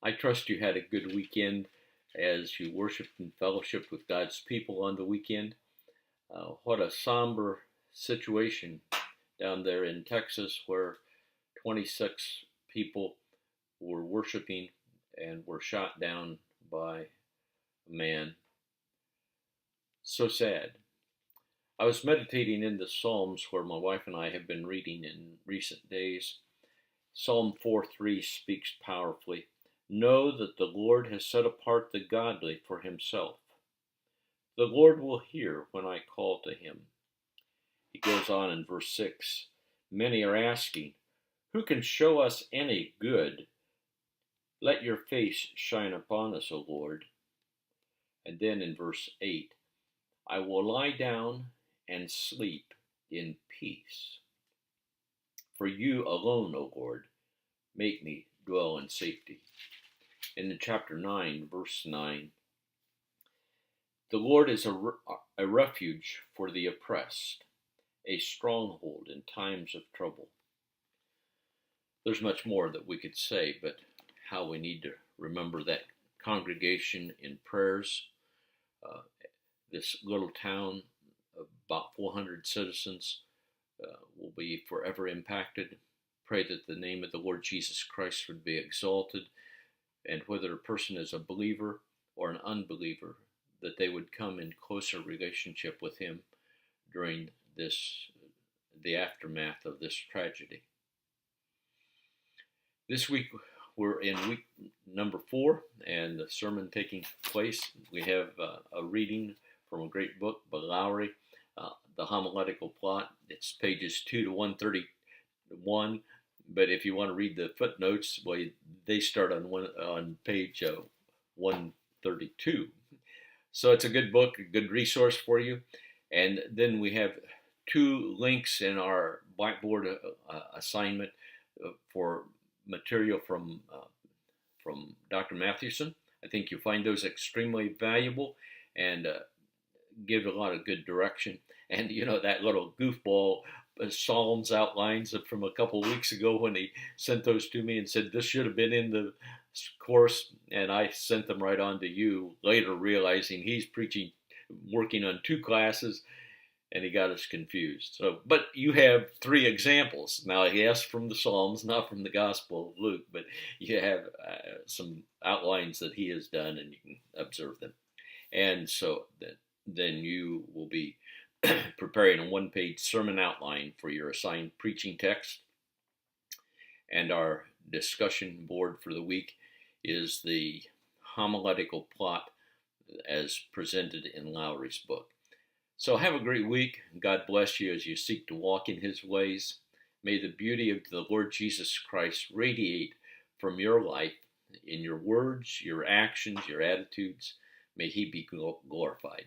I trust you had a good weekend as you worshiped and fellowshiped with God's people on the weekend. What a somber situation down there in Texas where 26 people were worshiping and were shot down by a man. So sad. I was meditating in the Psalms where my wife and I have been reading in recent days. Psalm 4:3 speaks powerfully. Know that the Lord has set apart the godly for himself. The Lord will hear when I call to him. He goes on in verse 6. Many are asking, who can show us any good? Let your face shine upon us, O Lord. And then in verse 8, I will lie down and sleep in peace. For you alone, O Lord, make me dwell in safety. And in chapter 9, verse 9, the Lord is a refuge for the oppressed, a stronghold in times of trouble. There's much more that we could say, but how we need to remember that congregation in prayers. This little town of about 400 citizens will be forever impacted. Pray that the name of the Lord Jesus Christ would be exalted, and whether a person is a believer or an unbeliever, that they would come in closer relationship with him during the aftermath of this tragedy. This week we're in week number 4, and the sermon taking place. We have a reading from a great book by Lowry, The Homiletical Plot. It's pages 2 to 131. But if you want to read the footnotes, well, they start on page 132. So it's a good book, a good resource for you. And then we have 2 links in our Blackboard assignment for material from Dr. Mathewson. I think you'll find those extremely valuable and give a lot of good direction. And that little goofball Psalms outlines from a couple of weeks ago when he sent those to me and said this should have been in the course, and I sent them right on to you, later realizing he's working on 2 classes, and he got us confused. But you have 3 examples. Now, yes, from the Psalms, not from the Gospel of Luke, but you have some outlines that he has done, and you can observe them. And so then you will be preparing a 1-page sermon outline for your assigned preaching text. And our discussion board for the week is the homiletical plot as presented in Lowry's book. So have a great week. God bless you as you seek to walk in his ways. May the beauty of the Lord Jesus Christ radiate from your life in your words, your actions, your attitudes. May he be glorified.